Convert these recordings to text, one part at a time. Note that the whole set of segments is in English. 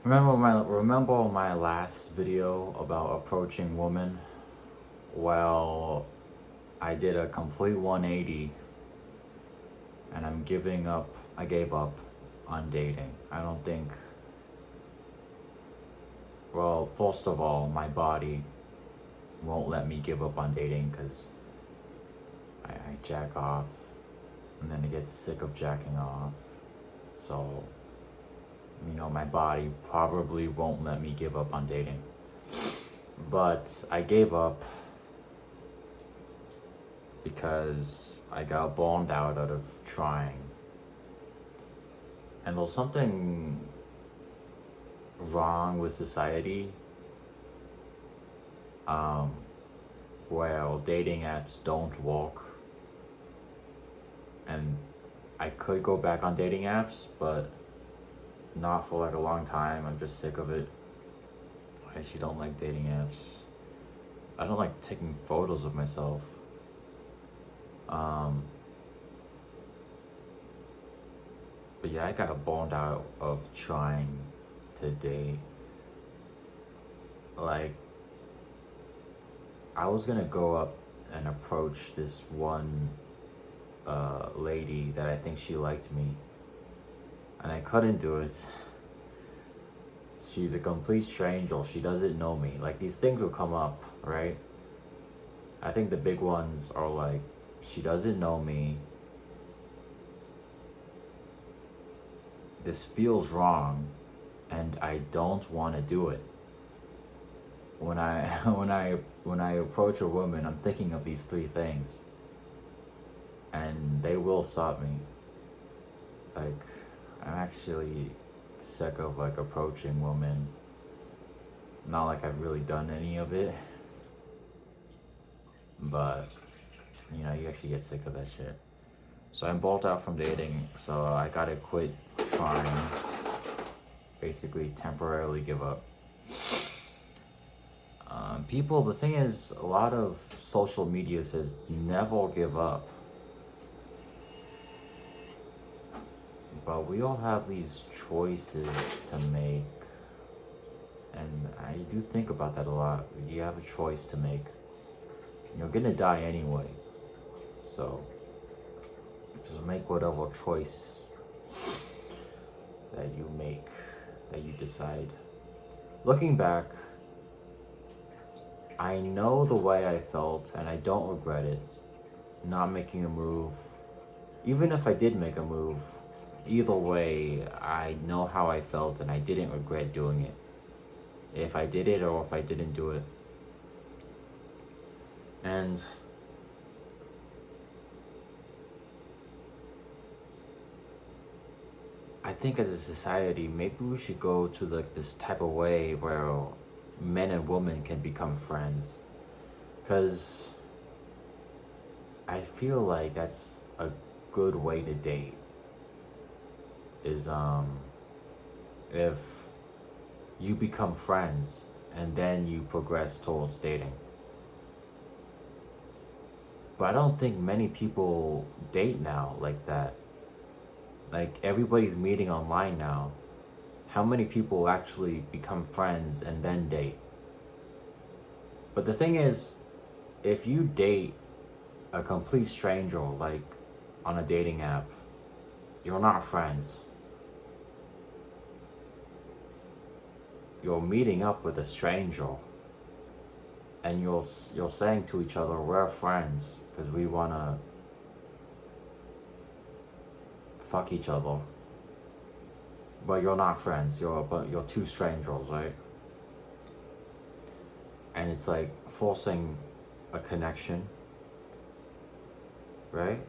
Remember my last video about approaching women? Well, I did a complete 180 and I gave up on dating. I don't think well, first of all, my body won't let me give up on dating because I jack off and then I get sick of jacking off. So, my body probably won't let me give up on dating. But I gave up because I got burned out of trying. And there's something wrong with society um, where dating apps don't work. And I could go back on dating apps, but not for like a long time. I'm just sick of it. I actually don't like dating apps. I don't like taking photos of myself. But yeah, I got burned out of trying to date. Like, I was gonna go up and approach this one lady that I think she liked me, and I couldn't do it. She's a complete stranger. She doesn't know me. Like, these things will come up, right? I think the big ones are like, she doesn't know me. This feels wrong, and I don't want to do it. When I when I approach a woman, I'm thinking of these three things, and they will stop me. Like, I'm actually sick of like approaching women. Not like I've really done any of it, but you actually get sick of that shit. So I'm balled out from dating, so I gotta quit trying. Basically, temporarily give up. The thing is, a lot of social media says never give up. But we all have these choices to make. And I do think about that a lot. You have a choice to make. You're gonna die anyway. So, just make whatever choice that you make, that you decide. Looking back, I know the way I felt and I don't regret it. Not making a move. Even if I did make a move, either way, I know how I felt and I didn't regret doing it. If I did it or if I didn't do it. And I think as a society, maybe we should go to like this type of way where men and women can become friends. Because I feel like that's a good way to date. Is if you become friends and then you progress towards dating. But I don't think many people date now like that. Like, everybody's meeting online now. How many people actually become friends and then date? But the thing is, if you date a complete stranger, like on a dating app, you're not friends. You're meeting up with a stranger, and you're saying to each other, we're friends because we wanna fuck each other. But you're not friends. You're two strangers, right? And it's like forcing a connection, right?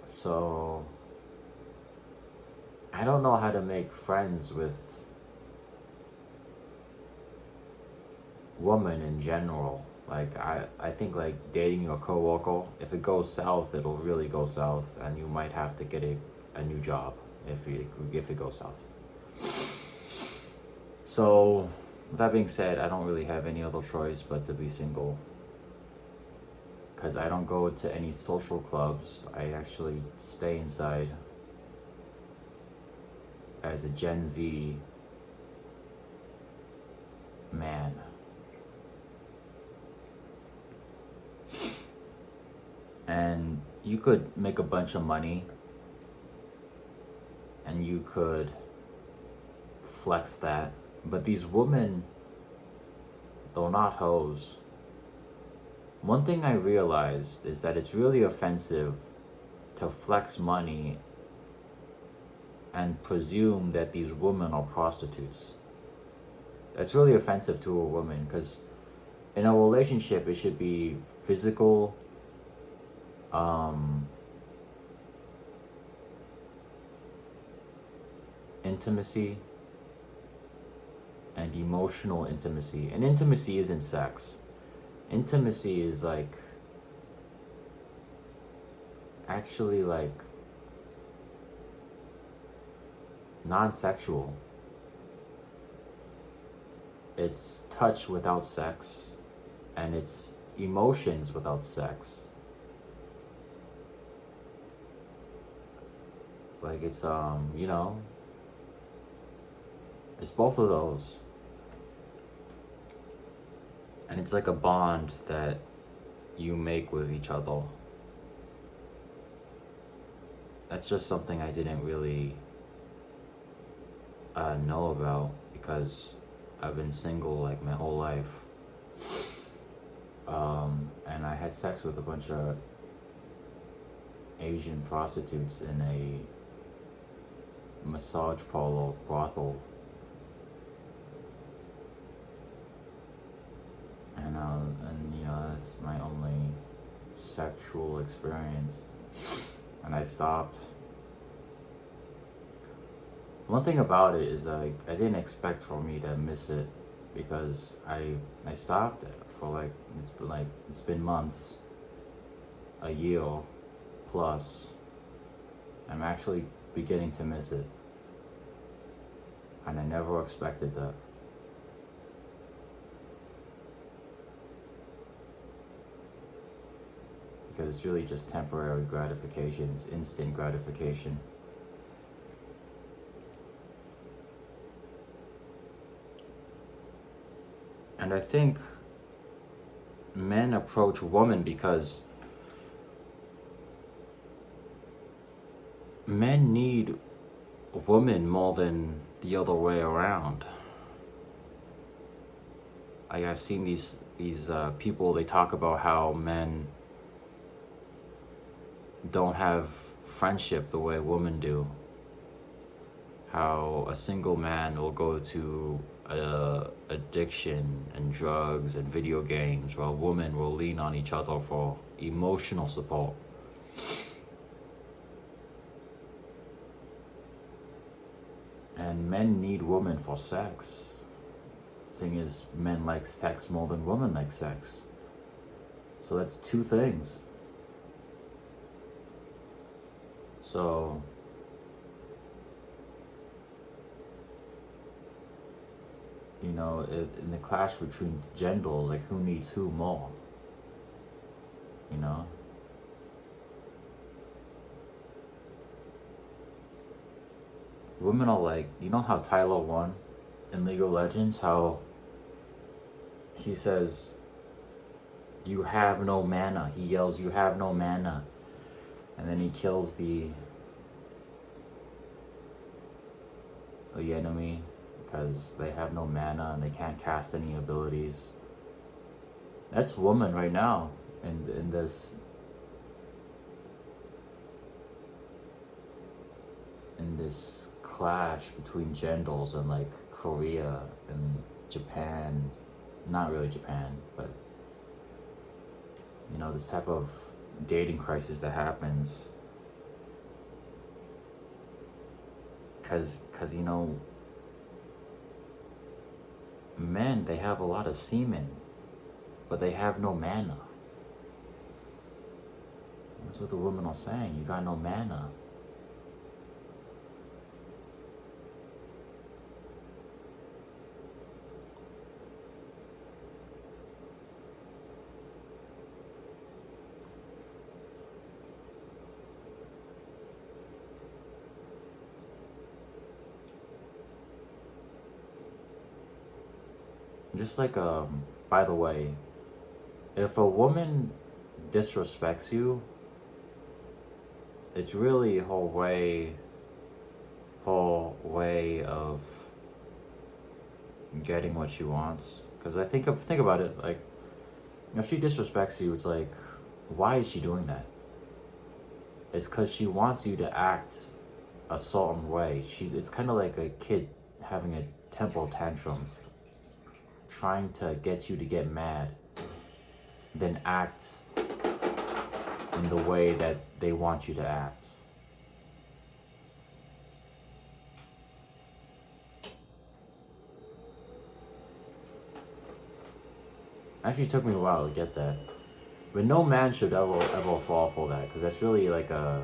So I don't know how to make friends with women in general. Like, I think like dating your coworker, if it goes south, it'll really go south, and you might have to get a new job if it goes south. So, with that being said, I don't really have any other choice but to be single. Because I don't go to any social clubs. I actually stay inside. as a Gen Z man. And you could make a bunch of money and you could flex that. But these women, though not hoes, one thing I realized is that it's really offensive to flex money and presume that these women are prostitutes. That's really offensive to a woman, because in a relationship it should be physical, intimacy, and emotional intimacy. And intimacy isn't sex. Intimacy is like actually like non-sexual. It's touch without sex, and it's emotions without sex. Like it's you know, it's both of those. And it's like a bond that you make with each other. That's just something I didn't really know about, because I've been single like my whole life. And I had sex with a bunch of Asian prostitutes in a massage parlor brothel. And you know, that's my only sexual experience. And I stopped. One thing about it is like I didn't expect for me to miss it, because I stopped for like it's been months, a year plus. I'm actually beginning to miss it, and I never expected that. Because it's really just temporary gratification. It's instant gratification. And I think men approach women because men need women more than the other way around. I've seen these people, they talk about how men don't have friendship the way women do. How a single man will go to addiction and drugs and video games, while women will lean on each other for emotional support. And men need women for sex. The thing is, men like sex more than women like sex. So that's two things. So you know, in the clash between genders, like who needs who more? You know? Women are like, you know how Tyler won in League of Legends? How he says, "You have no mana." He yells, "You have no mana." And then he kills the enemy because they have no mana and they can't cast any abilities. That's woman right now in this clash between genders in like Korea and Japan. Not really Japan, but you know, this type of dating crisis that happens. Cause you know, men, they have a lot of semen, but they have no mana. That's what the women are saying. You got no mana. just like by the way, if a woman disrespects you, it's really whole way of getting what she wants. Because think about it, like if she disrespects you, it's like, why is she doing that? It's because she wants you to act a certain way. It's kind of like a kid having a temper tantrum, trying to get you to get mad, then act in the way that they want you to act. Actually, took me a while to get that, but no man should ever fall for that, because that's really like a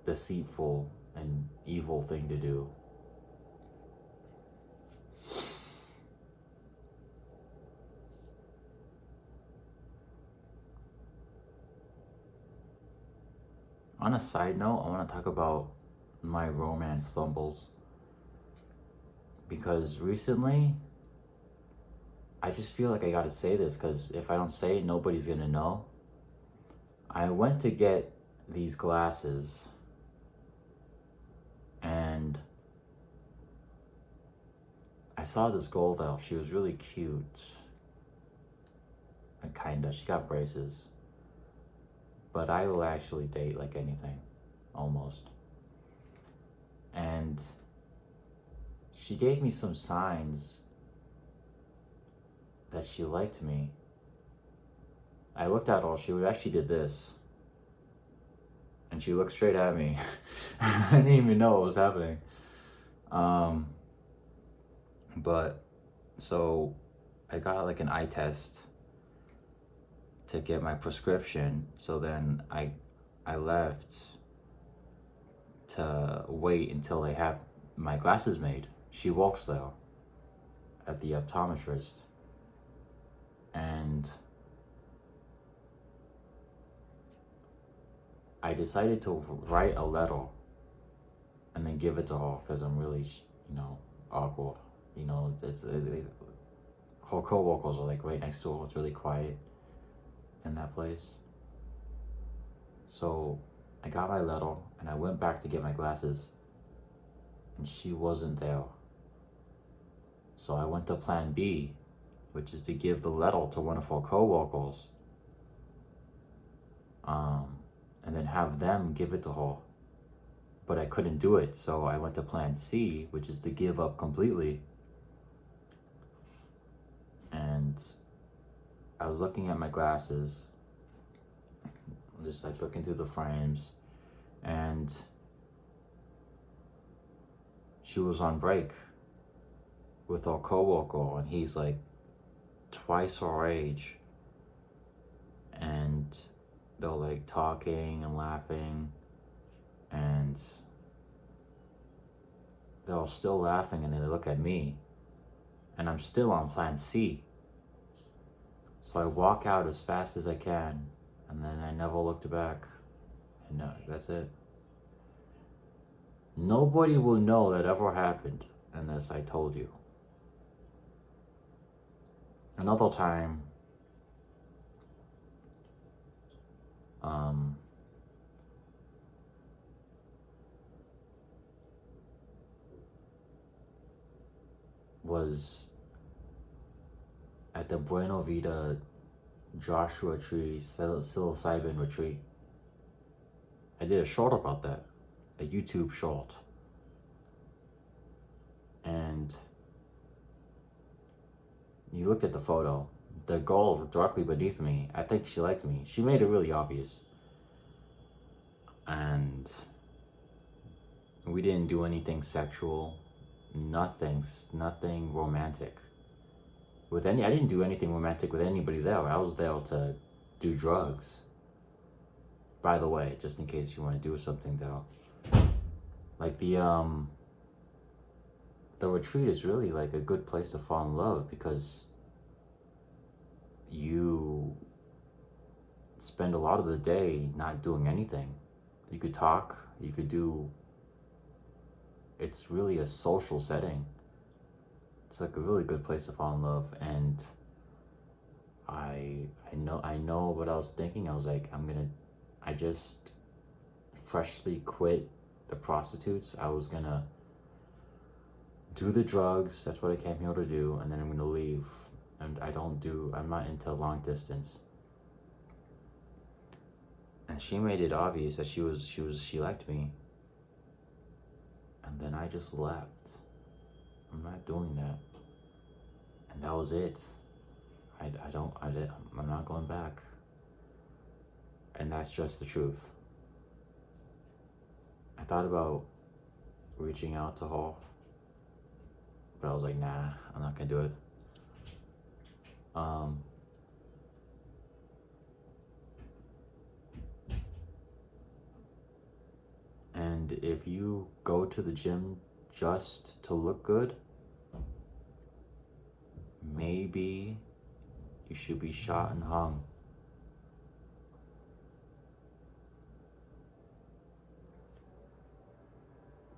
deceitful and evil thing to do. On a side note, I want to talk about my romance fumbles, because recently I just feel like I gotta say this, because if I don't say it, nobody's gonna know. I went to get these glasses, and I saw this girl though. She was really cute. Kinda. She got braces. But I will actually date like anything. Almost. And she gave me some signs that she liked me. I looked at her. She actually did this. And she looked straight at me. I didn't even know what was happening. But so I got like an eye test to get my prescription. So then I left to wait until they have my glasses made. She works there at the optometrist. And I decided to write a letter and then give it to her, because I'm really, awkward. Her co-workers are like right next to her. It's really quiet in that place. So I got my letter and I went back to get my glasses, and she wasn't there. So I went to plan B, which is to give the letter to one of her co-workers, and then have them give it to her. But I couldn't do it, so I went to plan C, which is to give up completely. And I was looking at my glasses, just like looking through the frames, and she was on break with her coworker, and he's like twice her age, and they're like talking and laughing, and they're still laughing, and they look at me, and I'm still on plan C. So I walk out as fast as I can, and then I never looked back. And no, that's it. Nobody will know that ever happened unless I told you. Another time, was at the Buena Vita Joshua Tree psilocybin retreat. I did a short about that, a YouTube short. And you looked at the photo, the girl directly beneath me, I think she liked me. She made it really obvious. And we didn't do anything sexual, nothing romantic. I didn't do anything romantic with anybody there. I was there to do drugs. By the way, just in case you want to do something there. Like the retreat is really like a good place to fall in love, because you spend a lot of the day not doing anything. You could talk, you could do it's really a social setting. It's like a really good place to fall in love. And I know what I was thinking. I was like, I just freshly quit the prostitutes. I was gonna do the drugs. That's what I came here to do, and then I'm gonna leave. And I'm not into long distance. And she made it obvious that she liked me. And then I just left. I'm not doing that. And that was it. I'm not going back. And that's just the truth. I thought about reaching out to her, but I was like, nah, I'm not gonna do it. And if you go to the gym just to look good, maybe you should be shot and hung.